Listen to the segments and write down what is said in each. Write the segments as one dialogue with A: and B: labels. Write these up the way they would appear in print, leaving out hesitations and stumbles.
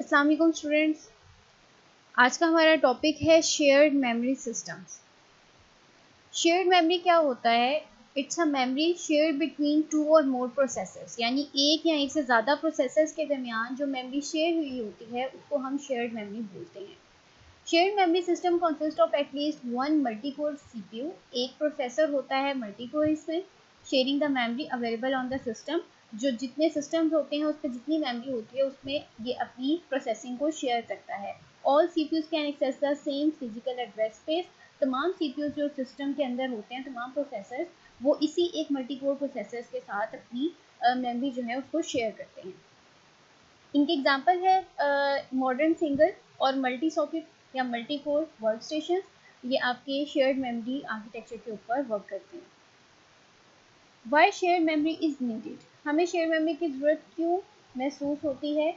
A: अस्सलाम वालेकुम स्टूडेंट्स। आज का हमारा टॉपिक है shared memory systems. Shared memory क्या होता है? It's a memory shared between two और मोर प्रोसेसर्स, यानी एक या एक से ज़्यादा प्रोसेसर्स के दरमियान जो मेमोरी शेयर हुई होती है उसको हम शेयर्ड मेमोरी बोलते हैं। Shared memory system consist of at least one multi core CPU. एक प्रोसेसर होता है मल्टी कोर इसमें, sharing the memory available on the system. जो जितने सिस्टम्स होते हैं उस पर जितनी मेमोरी होती है उसमें ये अपनी प्रोसेसिंग को शेयर करता है। All CPUs can access the same physical address space. तमाम सीपीयूज जो सिस्टम के अंदर होते हैं, तमाम प्रोसेसर्स, वो इसी एक मल्टी कोर प्रोसेसर्स के साथ अपनी मेमोरी जो है उसको शेयर करते हैं। इनके एग्जांपल है मॉडर्न सिंगल और मल्टी सॉकेट या मल्टी कोर वर्क स्टेशन। ये आपके शेयर्ड मेमोरी आर्किटेक्चर के ऊपर वर्क करते हैं। Why shared memory is needed? हमें शेयर्ड मेमोरी की ज़रूरत क्यों महसूस होती है?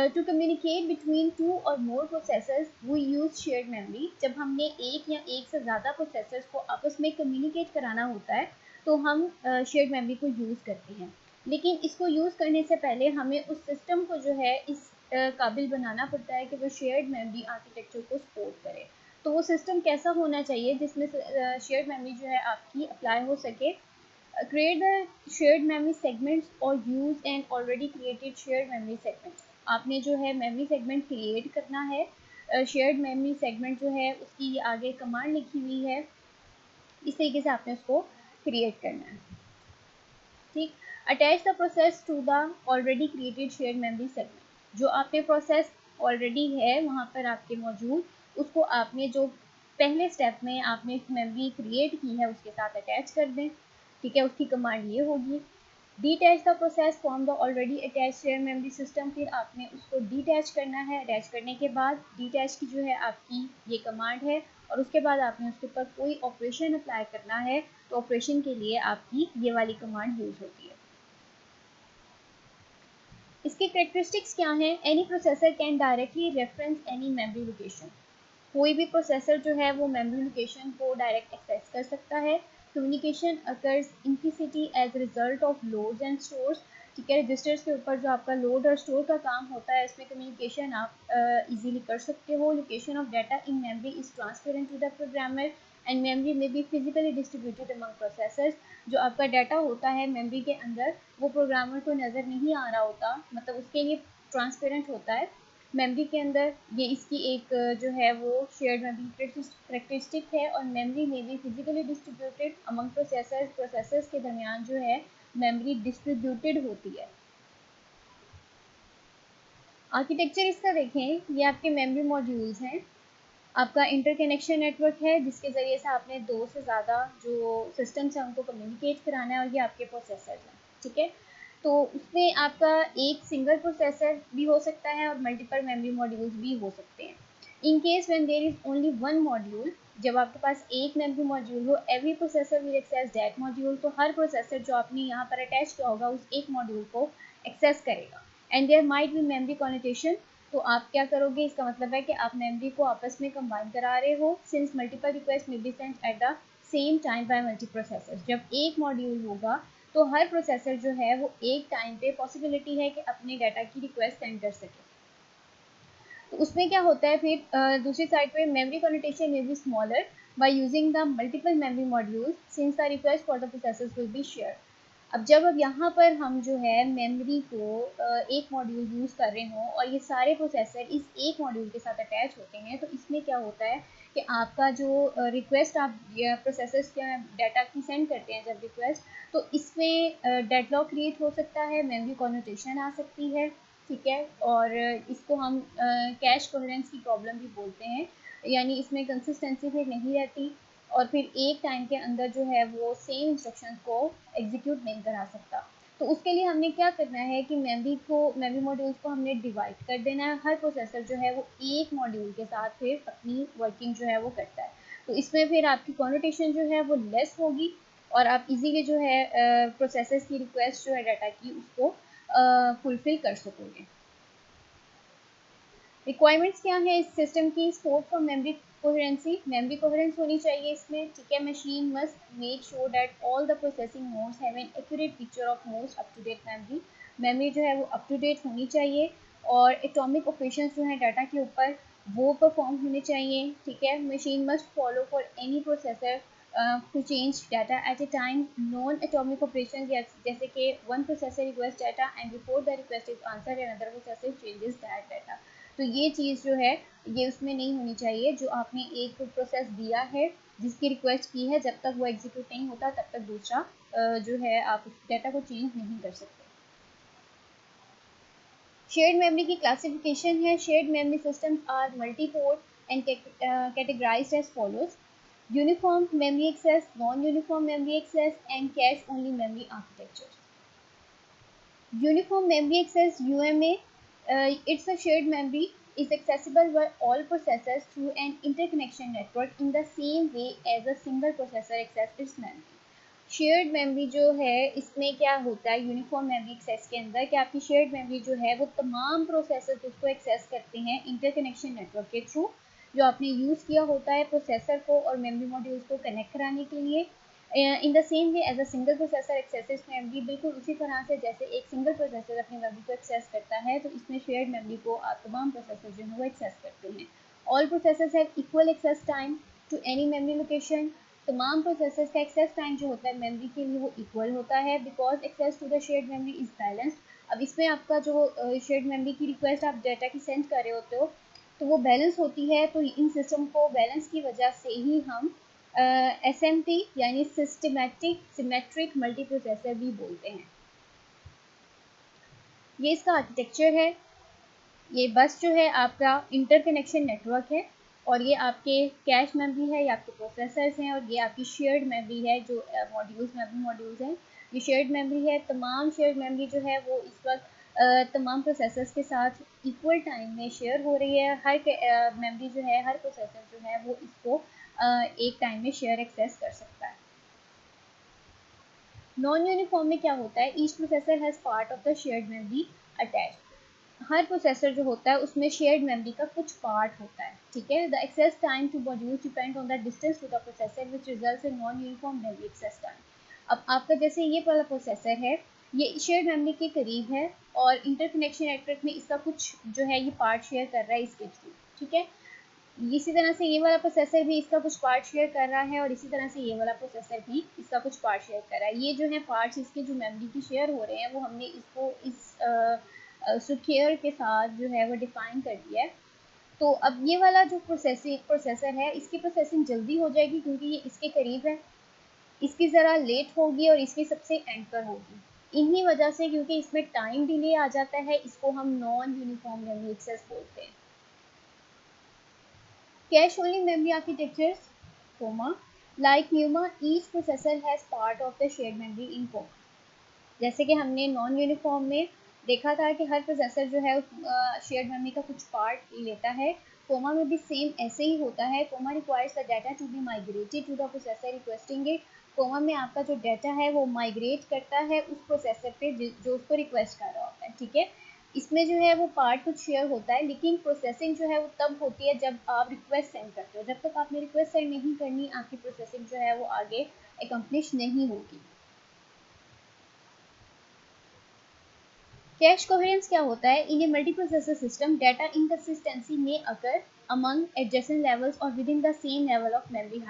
A: टू कम्युनिकेट बिटवीन टू और more processors we use shared memory. जब हमने एक या एक से ज़्यादा प्रोसेसर्स को आपस में कम्युनिकेट कराना होता है तो हम शेयर्ड मेमोरी को यूज़ करते हैं। लेकिन इसको यूज़ करने से पहले हमें उस सिस्टम को जो है इस काबिल बनाना पड़ता है कि वो शेयर्ड मेमोरी आर्किटेक्चर को सपोर्ट करे। तो वो सिस्टम कैसा होना चाहिए जिसमें शेयर्ड मेमोरी जो है आपकी अप्लाई हो सके? Create the shared memory segments or use an already created shared memory segment। आपने जो है memory segment create करना है। shared memory segment जो है उसकी आगे कमांड लिखी हुई है, इस तरीके से आपने उसको create करना है। ठीक, attach the process to the already created shared memory segment. जो आपने प्रोसेस ऑलरेडी है वहाँ पर आपके मौजूद, उसको आपने जो पहले स्टेप में आपने मेमोरी क्रिएट की है उसके साथ अटैच कर दें। ठीक है, उसकी कमांड ये होगी detach the process from the already attach share memory system. फिर आपने उसको डिटैच करना है। अटैच करने के बाद डिटैच की जो है आपकी ये कमांड है और उसके बाद आपने उसके ऊपर कोई ऑपरेशन अप्लाई करना है तो ऑपरेशन के लिए आपकी ये वाली कमांड यूज़ होती है। इसके कैरेक्टरिस्टिक्स क्या हैं? Any processor can directly reference any memory location. कोई भी प्रोसेसर जो है वो मेमोरी लोकेशन को डायरेक्ट एक्सेस कर सकता है। Communication occurs implicitly as result of loads and stores. ठीक है, रजिस्टर्स के ऊपर जो आपका लोड और स्टोर का काम होता है इसमें कम्युनिकेशन आप इजीली कर सकते हो। Location of data in memory is transparent to the programmer and memory में be physically distributed among processors. जो आपका डाटा होता है मेमोरी के अंदर वो प्रोग्रामर को नज़र नहीं आ रहा होता, मतलब उसके लिए ट्रांसपेरेंट होता है मेमोरी के अंदर। ये इसकी एक जो है वो शेयर्ड मेमोरी करेक्टरिस्टिक है और मेमोरी में भी फिजिकली डिस्ट्रीब्यूटेड अमंग प्रोसेसर्स के दरमियान जो है मेमोरी डिस्ट्रीब्यूटेड होती है। आर्किटेक्चर इसका देखें, ये आपके मेमोरी मॉड्यूल्स हैं। आपका इंटरकनेक्शन नेटवर्क है जिसके ज़रिए से आपने दो से ज़्यादा जो सिस्टम्स हैं उनको कम्युनिकेट कराना है और ये आपके प्रोसेसर हैं। ठीक है, तो उसमें आपका एक सिंगल प्रोसेसर भी हो सकता है और मल्टीपल मेमोरी मॉड्यूल्स भी हो सकते हैं। In case when there is only one module, जब आपके पास एक मेमोरी मॉड्यूल हो, every processor will access that module. तो हर प्रोसेसर जो आपने यहाँ पर अटैच किया होगा उस एक मॉड्यूल को एक्सेस करेगा। And there might be memory contention. तो आप क्या करोगे, इसका मतलब है कि आप मेमोरी को आपस में कंबाइन करा रहे हो। Since multiple request may be sent at the same time by multi processor. जब एक मॉड्यूल होगा तो हर प्रोसेसर जो है वो एक टाइम पे पॉसिबिलिटी है कि अपने डाटा की रिक्वेस्ट सेंड कर सके। तो उसमें क्या होता है फिर दूसरी साइड पे memory contention may be smaller by using the multiple memory modules since the request for the processors will be share. अब यहाँ पर हम जो है मेमोरी को एक मॉड्यूल यूज़ कर रहे हों और ये सारे प्रोसेसर इस एक मॉड्यूल के साथ अटैच होते हैं, तो इसमें क्या होता है कि आपका जो रिक्वेस्ट आप प्रोसेसर्स के डाटा की सेंड करते हैं जब रिक्वेस्ट, तो इसमें डेडलॉक क्रिएट हो सकता है, मेमोरी कॉन्वर्टेशन आ सकती है। ठीक है, और इसको हम कैश कोहेरेंस की प्रॉब्लम भी बोलते हैं, यानी इसमें कंसिस्टेंसी फिर नहीं रहती और फिर एक टाइम के अंदर जो है वो सेम इंस्ट्रक्शन को एग्जीक्यूट नहीं करा सकता। तो उसके लिए हमने क्या करना है कि मेमोरी मॉड्यूल्स को हमने डिवाइड कर देना है। हर प्रोसेसर जो है वो एक मॉड्यूल के साथ फिर अपनी वर्किंग जो है वो करता है। तो इसमें फिर आपकी कॉन्वर्टेशन जो है वो लेस होगी और आप इजीली जो है प्रोसेसर्स की रिक्वेस्ट जो है डाटा की उसको फुलफिल कर सकोगे। रिक्वायरमेंट्स क्या है इस सिस्टम की? Support for memory coherency, memory coherence होनी चाहिए इसमें। ठीक है, machine must make sure that all the processing modes have an accurate picture of most up to date memory. Memory जो है वो अप टू डेट होनी चाहिए और एटॉमिक ऑपरेशंस जो हैं डाटा के ऊपर वो परफॉर्म होने चाहिए, ठीक है। Machine must follow for any processor to change data at a time. Non atomic operation जैसे कि one processor request data and before the request is answer and other processor changes that data. तो ये चीज़ जो है ये उसमें नहीं होनी चाहिए। जो आपने एक प्रोसेस दिया है, जिसकी रिक्वेस्ट की है, जब तक वो एग्जीक्यूट नहीं होता तब तक दूसरा जो है आप उस डाटा को चेंज नहीं कर सकते। शेयर्ड मेमोरी की क्लासिफिकेशन है। Shared memory systems are multiport and categorized as follows: uniform memory access, non uniform memory access and cache only memory architecture. Uniform Memory Access (UMA), it's a shared memory is accessible by all processors through an interconnection network in the same way as a single processor access its memory. Shared memory जो है इसमें क्या होता है uniform memory access के अंदर, कि आपकी शेयर्ड मेमोरी जो है वो तमाम प्रोसेसर उसको एक्सेस करते हैं इंटरकनेक्शन नेटवर्क के थ्रू, जो आपने यूज़ किया होता है प्रोसेसर को और मेमोरी मॉड्यूल्स को कनेक्ट कराने के लिए। In the same way as a single processor accesses memory, बिल्कुल उसी तरह से जैसे एक सिंगल प्रोसेसर अपनी मेमोरी को एक्सेस करता है, तो इसमें शेयर्ड मेमोरी को आप तमाम प्रोसेसर जो है वो एक्सेस करते हैं। All processors have equal access time to any memory location. तमाम प्रोसेसर्स का एक्सेस टाइम जो होता है मेमोरी के लिए वो इक्वल होता है, because access to the shared memory is balanced. अब इसमें आपका जो शेयर्ड मेमोरी की रिक्वेस्ट आप डाटा की सेंड कर रहे होते हो तो वो बैलेंस होती है। तो इन सिस्टम को बैलेंस की वजह से ही हम SMT यानी सिस्टमेटिक सिमेट्रिक मल्टीप्रोसेसर भी बोलते हैं। ये इसका आर्किटेक्चर है। ये बस जो है आपका इंटरकनेक्शन नेटवर्क है, और ये आपके कैश मेमोरी है, ये आपके प्रोसेसर्स हैं, और ये आपकी शेयर्ड मेमोरी है जो मेमोरी मॉड्यूल्स हैं। ये शेयर्ड मेमोरी है। तमाम शेयर्ड मेमोरी जो है वो इस वक्त तमाम प्रोसेसर्स के साथ इक्वल टाइम में शेयर हो रही है। हर मेमोरी जो है, हर प्रोसेसर जो है वो इसको एक टाइम में शेयर एक्सेस कर सकता है। नॉन यूनिफॉर्म में क्या होता है, each processor has part of the shared memory attached. Her processor जो होता है उसमें शेयर्ड मेमोरी का कुछ पार्ट होता है, ठीक है। The access time to modules depend on the distance to the processor which results in non uniform memory access time. अब आपका जैसे ये वाला प्रोसेसर है, ये शेयर्ड मेमोरी के करीब है और इंटरकनेक्शन नेटवर्क में इसका कुछ जो है ये पार्ट शेयर कर रहा है इसके थ्रू, ठीक है। इसी तरह से ये वाला प्रोसेसर भी इसका कुछ पार्ट शेयर कर रहा है, और इसी तरह से ये वाला प्रोसेसर भी इसका कुछ पार्ट शेयर कर रहा है। ये जो है पार्ट्स इसके जो मेमोरी की शेयर हो रहे हैं वो हमने इसको इस सुकेयर के साथ जो है वो डिफाइन कर दिया है। तो अब ये वाला जो प्रोसेसर है इसकी प्रोसेसिंग जल्दी हो जाएगी क्योंकि ये इसके करीब है। इसकी ज़रा लेट होगी और इसकी सबसे एंड पर होगी। इन्हीं वजह से, क्योंकि इसमें टाइम डिले आ जाता है, इसको हम नॉन यूनिफॉर्म मेमोरी एक्सेस बोलते हैं। Cache only memory architectures, like NUMA, each processor has part of the shared memory in common. जैसे कि हमने नॉन यूनिफॉर्म में देखा था कि हर प्रोसेसर जो है शेयर्ड मेमोरी का कुछ पार्ट लेता है। कोमा में भी सेम ऐसे ही होता है। COMA requires the data to be migrated to the processor requesting it. COMA में आपका जो डाटा है वो माइग्रेट करता है उस प्रोसेसर पे जो उसको रिक्वेस्ट कर रहा होता है, ठीक है। इसमें जो है वो पार्ट कुछ शेयर होता है, लेकिन प्रोसेसिंग जो है वो तब होती है जब आप रिक्वेस्ट सेंड करते हो। जब तक आपने रिक्वेस्ट सेंड नहीं करनी, आपकी प्रोसेसिंग जो है वो आगे एकम्प्लिश नहीं होगी। कैश कोहेरेंस क्या होता है, इन ए मल्टीप्रोसेसर सिस्टम डाटा इनकंसिस्टेंसी में अकर among adjacent levels or within the same level of memory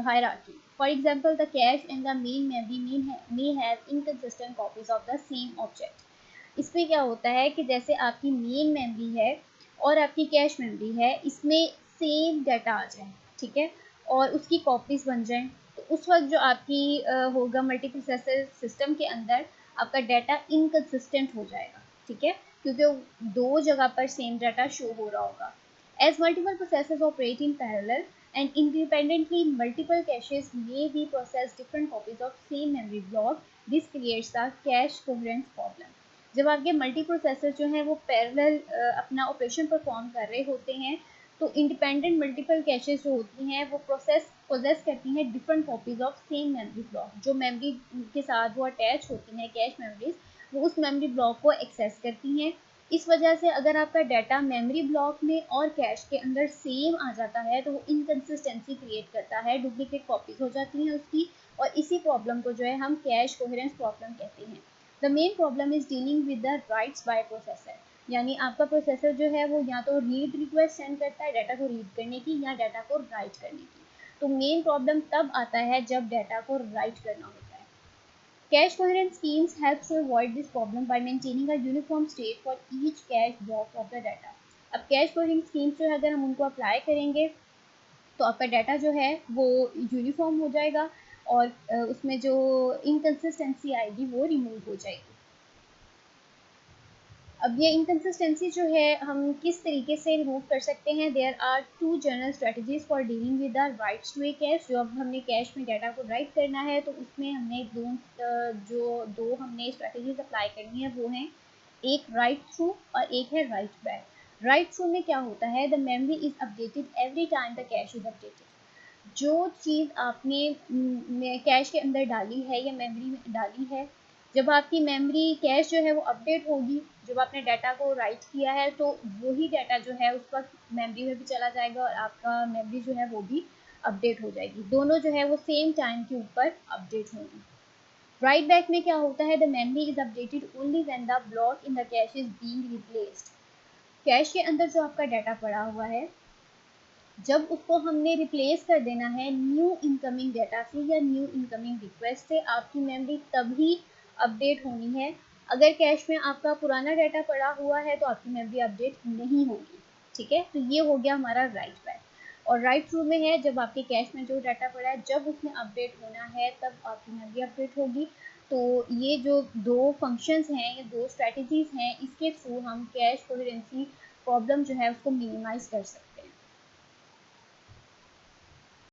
A: hierarchy. For example, the cache and the main memory may have inconsistent copies of the same object. इसमें क्या होता है कि जैसे आपकी main memory है और आपकी कैश मेमोरी है, इसमें सेम डाटा आ जाए, ठीक है, और उसकी कॉपीज बन जाएं, तो उस वक्त जो आपकी होगा मल्टीप्रोसेसर सिस्टम के अंदर आपका डाटा इनकंसिस्टेंट हो जाएगा, ठीक है, क्योंकि दो जगह पर सेम डाटा शो हो रहा होगा। As multiple processors operate in parallel and independently multiple caches may be processed different copies of same memory block. This creates the cache coherence problem. जब आपके मल्टी प्रोसेसर जो हैं वो पैरेलल अपना operation perform कर रहे होते हैं, तो इंडिपेंडेंट मल्टीपल कैशेस जो होती हैं वो पोजेस करती हैं different copies of same memory block. जो मेमोरी के साथ वो अटैच होती हैं कैश मेमोरीज, वो उस मेमोरी ब्लॉक को एक्सेस करती हैं। इस वजह से अगर आपका डाटा मेमोरी ब्लॉक में और कैश के अंदर सेम आ जाता है तो वो इनकंसिस्टेंसी क्रिएट करता है, डुप्लीकेट कॉपीज हो जाती हैं उसकी, और इसी प्रॉब्लम को जो है हम कैश कोहेरेंस प्रॉब्लम कहते हैं। The main problem is dealing with the writes by processor. यानी आपका प्रोसेसर जो है वो या तो रीड रिक्वेस्ट सेंड करता है डाटा को रीड करने की या डाटा को राइट करने की। तो मेन प्रॉब्लम तब आता है जब डाटा को राइट करना होता है। Cache coherent schemes helps to avoid this problem by maintaining a uniform state for each cache block of the data. अब कैश कोहेरेंट स्कीम्स जो है अगर हम उनको अप्लाई करेंगे तो आपका डाटा जो है वो यूनिफॉर्म हो जाएगा और उसमें जो इनकन्सिस्टेंसी आएगी वो रिमूव हो जाएगी। अब ये इनकन्सिस्टेंसी जो है हम किस तरीके से रिमूव कर सकते हैं? There are two general strategies for dealing with the writes to a cache. जो अब हमने कैश में डाटा को राइट करना है तो उसमें हमने दो हमने स्ट्रेटजीज अप्लाई करनी है, वो हैं एक राइट थ्रू और एक है राइट बैक। राइट थ्रू में क्या होता है? The memory is updated every time the cash is updated. जो चीज़ आपने कैश के अंदर डाली है या मेमोरी में डाली है, जब आपकी मेमोरी कैश जो है वो अपडेट होगी, जब आपने डाटा को राइट किया है तो वही डाटा जो है उस वक्त मेमोरी में भी चला जाएगा और आपका मेमोरी जो है वो भी अपडेट हो जाएगी। दोनों जो है वो सेम टाइम के ऊपर अपडेट होंगी। राइट बैक में क्या होता है? The memory is updated only when the block in the cash is being replaced. Cash के अंदर जो आपका डाटा पड़ा हुआ है, जब उसको हमने रिप्लेस कर देना है न्यू इनकमिंग डाटा से या न्यू इनकमिंग रिक्वेस्ट से, आपकी मेमोरी तभी अपडेट होनी है। अगर कैश में आपका पुराना डाटा पड़ा हुआ है तो आपकी मेमोरी अपडेट नहीं होगी। ठीक है, तो ये हो गया हमारा राइट बैक। और राइट थ्रू में है जब आपके कैश में जो डाटा पड़ा है जब उसमें अपडेट होना है तब आपकी मेमोरी अपडेट होगी। तो ये जो दो फंक्शंस हैं, ये दो स्ट्रेटजीज हैं, इसके थ्रू हम कैश कोहेरेंसी प्रॉब्लम जो है उसको मिनिमाइज कर सकते हैं।